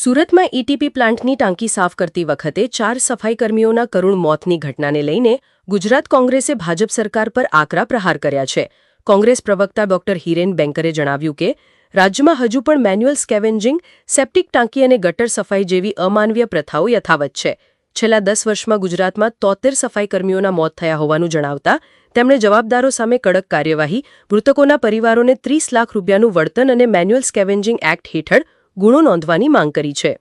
સુરતમાં ઈટીપી પ્લાન્ટની ટાંકી સાફ કરતી વખતે 4 સફાઈ કર્મીઓના કરુણ મોતની ઘટનાને લઈને ગુજરાત કોંગ્રેસે ભાજપ સરકાર પર આકરા પ્રહાર કર્યા છે. કોંગ્રેસ પ્રવક્તા ડોક્ટર હિરેન બેંકરે જણાવ્યું કે રાજ્યમાં હજુ પણ મેન્યુઅલ સ્કેવેન્જિંગ, સેપ્ટિક ટાંકી અને ગટર સફાઈ જેવી અમાનવીય પ્રથાઓ યથાવત છે. છેલ્લા 10 વર્ષમાં ગુજરાતમાં 73 સફાઈ કર્મીઓના મોત થયા હોવાનું જણાવતા તેમણે જવાબદારો સામે કડક કાર્યવાહી, મૃતકોના પરિવારોને 30 લાખ રૂપિયાનું વળતર અને મેન્યુઅલ સ્કેવેન્જિંગ એક્ટ હેઠળ ગુનો નોંધવાની માંગ કરી છે.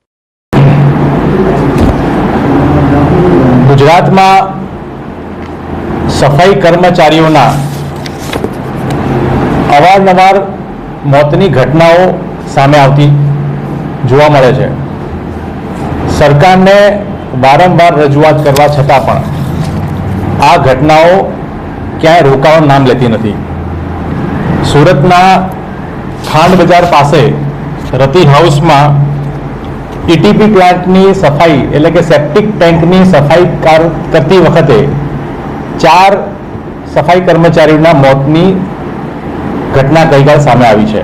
ગુજરાતમાં સફાઈ કર્મચારીઓના અવારનવાર મોતની ઘટનાઓ સામે આવતી જોવા મળે છે. સરકારને વારંવાર રજૂઆત કરવા છતાં પણ આ ઘટનાઓ ક્યાંય રોકાવાનું નામ લેતી નથી. સુરતના ખાંડ બજાર પાસે રતિ હાઉસમાં ઈટીપી પ્લાન્ટની સફાઈ એટલે કે સેપ્ટિક ટેન્કની સફાઈ કરતી વખતે 4 સફાઈ કર્મચારીઓના મોતની ઘટના ગઈકાલ સામે આવી છે.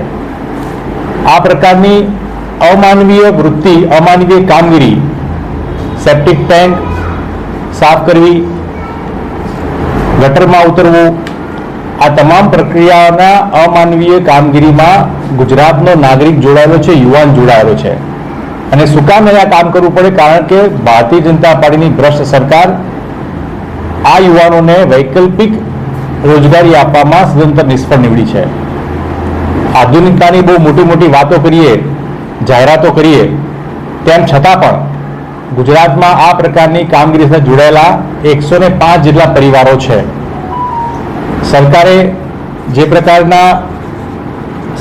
આ પ્રકારની અમાનવીય વૃત્તિ, અમાનવીય કામગીરી, સેપ્ટિક ટેન્ક સાફ કરવી, ગટરમાં ઉતરવું, આ તમામ પ્રક્રિયાઓના અમાનવીય કામગીરીમાં ગુજરાતનો નાગરિક જોડાયેલો છે, યુવાન જોડાયેલો છે. અને શું કામ આ કામ કરવું પડે? કારણ કે ભારતીય જનતા પાર્ટીની ભ્રષ્ટ સરકાર આ યુવાનોને વૈકલ્પિક રોજગારી આપવામાં સદંતર નિષ્ફળ નીવડી છે. આધુનિકતાની બહુ મોટી મોટી વાતો કરીએ, જાહેરાતો કરીએ, તેમ છતાં પણ ગુજરાતમાં આ પ્રકારની કામગીરી સાથે જોડાયેલા 105 જેટલા પરિવારો છે. સરકારે જે પ્રકારના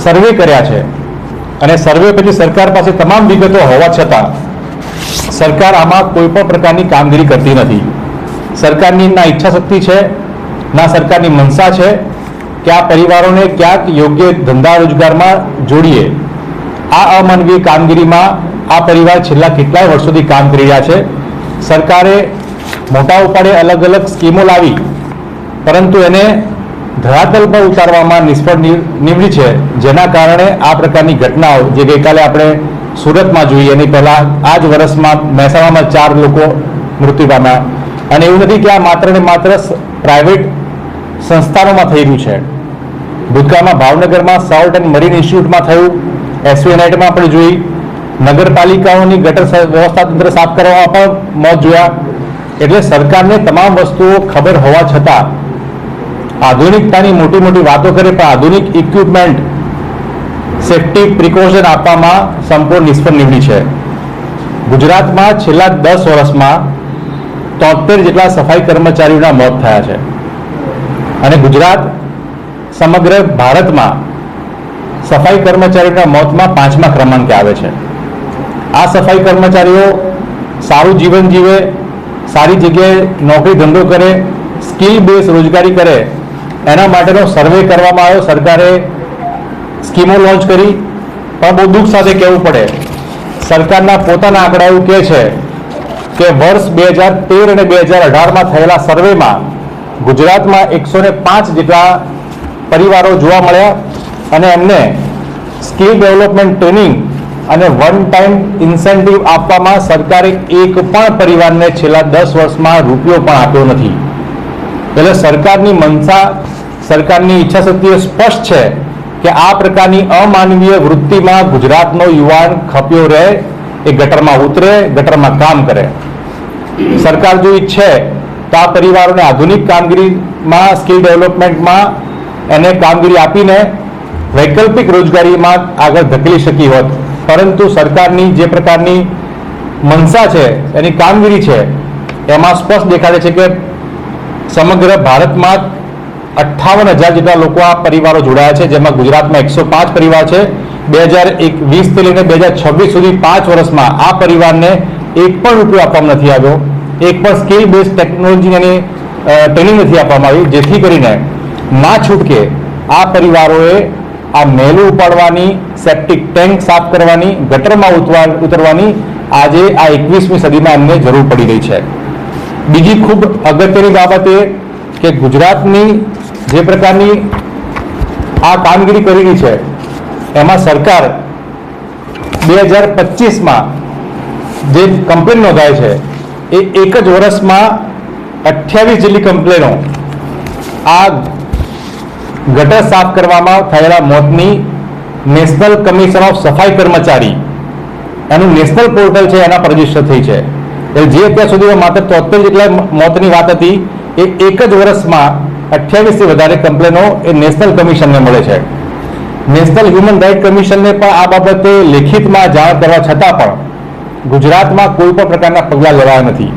સર્વે કર્યા છે અને સર્વે પછી સરકાર પાસે તમામ વિગતો હોવા છતાં સરકાર આમાં કોઈ પણ પ્રકારની કામગીરી કરતી નથી. સરકારની ના ઈચ્છા શક્તિ છે, ના સરકારની મનસા છે કે આ પરિવારોને ક્યાંક યોગ્ય ધંધા રોજગારમાં જોડીએ. આ અમાનવીય કામગીરીમાં આ પરિવાર છેલ્લા કેટલાય વર્ષોથી કામ કરી રહ્યા છે. સરકારે મોટા ઉપાડે અલગ અલગ સ્કીમો લાવી, પરંતુ એને ધરાતલ પર ઉતારવામાં નિષ્ફળ નીવડી છે, જેના કારણે આ પ્રકારની ઘટનાઓ જે ગઈકાલે આપણે સુરતમાં જોઈએ, એની પહેલાં આ જ વર્ષમાં મહેસાણામાં 4 લોકો મૃત્યુ પામ્યા. અને એવું નથી કે આ માત્ર ને માત્ર પ્રાઇવેટ સંસ્થાનોમાં થઈ રહ્યું છે. ભૂતકાળમાં ભાવનગરમાં સોલ્ટ એન્ડ મરીન ઇન્સ્ટિટ્યૂટમાં થયું, એસવીએનઆઈટીમાં આપણે જોઈ, નગરપાલિકાઓની ગટર વ્યવસ્થા તંત્ર સાફ કરવામાં પણ મોત જોયા. એટલે સરકારને તમામ વસ્તુઓ ખબર હોવા છતાં આધુનિકતાની મોટી મોટી વાતો કરે, પણ આધુનિક ઇક્વિપમેન્ટ, સેફ્ટી પ્રિકોશન આપવામાં સંપૂર્ણ નિષ્ફળ નીવડી છે. ગુજરાતમાં છેલ્લા 10 વર્ષમાં 73 જેટલા સફાઈ કર્મચારીઓના મોત થયા છે. અને ગુજરાત સમગ્ર ભારતમાં સફાઈ કર્મચારીઓના મોતમાં 5મા ક્રમાંકે આવે છે. આ સફાઈ કર્મચારીઓ સારું જીવન જીવે, સારી જગ્યાએ નોકરી ધંધો કરે, સ્કિલ બેઝ રોજગારી કરે, એના માટેનો સર્વે કરવામાં આવ્યો. સરકારે સ્કીમો લોન્ચ કરી, પણ બહુ દુઃખ સાથે કહેવું પડે, સરકારના પોતાના આંકડા એવું કહે છે કે વર્ષ 2013 અને 2018માં થયેલા સર્વેમાં ગુજરાતમાં 105 જેટલા પરિવારો જોવા મળ્યા અને એમને સ્કિલ ડેવલપમેન્ટ ટ્રેનિંગ અને વન ટાઈમ ઇન્સેન્ટિવ આપવામાં સરકારે એક પણ પરિવારને છેલ્લા 10 વર્ષમાં રૂપિયો પણ આપ્યો નથી. એટલે સરકારની મનસા, સરકારની ઈચ્છાશક્તિ સ્પષ્ટ છે કે આ પ્રકારની અમાનવીય વૃત્તિમાં ગુજરાતનો યુવાન ખપ્યો રહે, એ ગટરમાં ઉતરે, ગટરમાં કામ કરે. સરકાર જો ઈચ્છે તો આ પરિવારોને આધુનિક કામગીરીમાં, સ્કિલ ડેવલપમેન્ટમાં એને કામગીરી આપીને વૈકલ્પિક રોજગારીમાં આગળ ધકેલી શકી હોત. પરંતુ સરકારની જે પ્રકારની મનસા છે, એની કામગીરી છે, એમાં સ્પષ્ટ દેખાડે છે કે સમગ્ર ભારતમાં 58,000 જેટલા લોકો આ પરિવારો જોડાયા છે, જેમાં ગુજરાતમાં 105 પરિવાર છે. 2020થી લઈને 2026 સુધી 5 વર્ષમાં આ પરિવારને એક પણ રૂપિયો આપવામાં નથી આવ્યો, એક પણ સ્કિલ બેઝ ટેકનોલોજીની ટ્રેનિંગ નથી આપવામાં આવી, જેથી કરીને ના છૂટકે આ પરિવારોએ આ મેલું ઉપાડવાની, સેપ્ટિક ટેન્ક સાફ કરવાની, ગટરમાં ઉતરવાની આજે આ 21મી સદીમાં એમને જરૂર પડી રહી છે. બીજી ખૂબ અગત્યની બાબત એ કે ગુજરાતની જે પ્રકારની આ કામગીરી કરી રહી છે, એમાં સરકાર 2025માં જે કમ્પ્લેન નોંધાય છે એ એક જ વર્ષમાં 28 જેટલી કમ્પ્લેનો આ ગટર સાફ કરવામાં થયેલા મોતની નેશનલ કમિશન ઓફ સફાઈ કર્મચારી એનું નેશનલ પોર્ટલ છે એના પર રજીસ્ટર થઈ છે. એટલે જે અત્યાર સુધીમાં માત્ર 73 જેટલા મોતની વાત હતી એ એક જ વર્ષમાં 28 થી વધારે કમ્પ્લેનો એ નેશનલ કમિશનને મળે છે. નેશનલ હ્યુમન રાઇટ કમિશનને પણ આ બાબતે લેખિતમાં જાણ કરવા છતાં પણ ગુજરાતમાં કોઈ પણ પ્રકારના પગલાં લેવાયા નથી.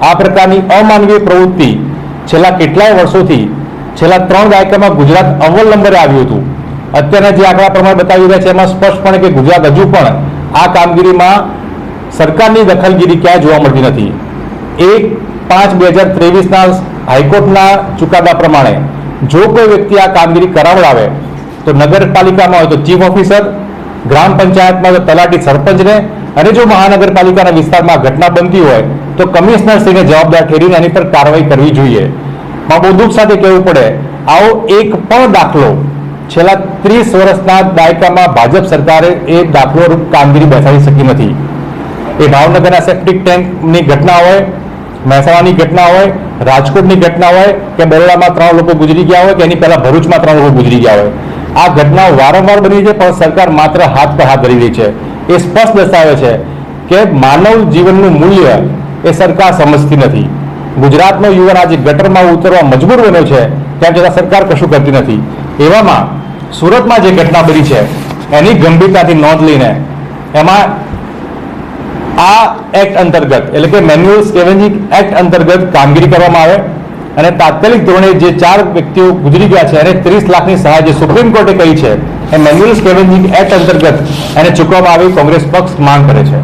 આ પ્રકારની અમાનવીય પ્રવૃત્તિ છેલ્લા કેટલાય વર્ષોથી છેલ્લા 3 દાયકામાં ગુજરાત અવ્વલ નંબરે આવ્યું હતું. અત્યારના જે આંકડા પ્રમાણે બતાવી રહ્યા છે એમાં સ્પષ્ટપણે કે ગુજરાત હજુ પણ આ કામગીરીમાં સરકારની દખલગીરી ક્યાંય જોવા મળતી નથી. 1/5/2023ના હાઈકોર્ટના ચુકાદા પ્રમાણે જો કોઈ વ્યક્તિ આ કામગીરી કરાવડાવે તો નગરપાલિકામાં હોય તો ચીફ ઓફિસર, ગ્રામ પંચાયતમાં તો તલાટી સરપંચને, અને જો મહાનગરપાલિકાના વિસ્તારમાં ઘટના બનતી હોય તો કમિશનરશ્રીને જવાબદાર ઠેરીને એની પર કાર્યવાહી કરવી જોઈએ. બહુ દુઃખ સાથે કહેવું પડે, આવો એક પણ દાખલો છેલ્લા 30 વર્ષના દાયકામાં ભાજપ સરકારે એ દાખલો રૂપ કામગીરી બેસાડી શકી નથી. એ ભાવનગરના સેપ્ટિક ટેન્કની ઘટના હોય, મહેસાણાની ઘટના હોય, રાજકોટની ઘટના હોય કે બરોડામાં 3 લોકો ગુજરી ગયા હોય કે એની પહેલા ભરૂચમાં 3 લોકો ગુજરી ગયા હોય, આ ઘટનાઓ વારંવાર બની છે પણ સરકાર માત્ર હાથ પર હાથ ધરી રહી છે. એ સ્પષ્ટ દર્શાવે છે કે માનવ જીવનનું મૂલ્ય એ સરકાર સમજતી નથી. ગુજરાતનો યુવાન આજે ગટરમાં ઉતરવા મજબૂર બન્યો છે તેમ છતાં સરકાર કશું કરતી નથી. એવામાં સુરતમાં જે ઘટના બની છે એની ગંભીરતાથી નોંધ લઈને એમાં આ એક્ટ અંતર્ગત એટલે કે મેન્યુઅલ સ્કેવેન્જિંગ એક્ટ અંતર્ગત કામગીરી કરવામાં આવે અને તાત્કાલિક ધોરણે જે 4 વ્યક્તિઓ ગુજરી ગયા છે અને 30 લાખની સહાય જે સુપ્રીમ કોર્ટે કહી છે એ મેન્યુઅલ સ્કેવેન્જિંગ એક્ટ અંતર્ગત એને ચૂકવવામાં આવી કોંગ્રેસ પક્ષ માંગ કરે છે.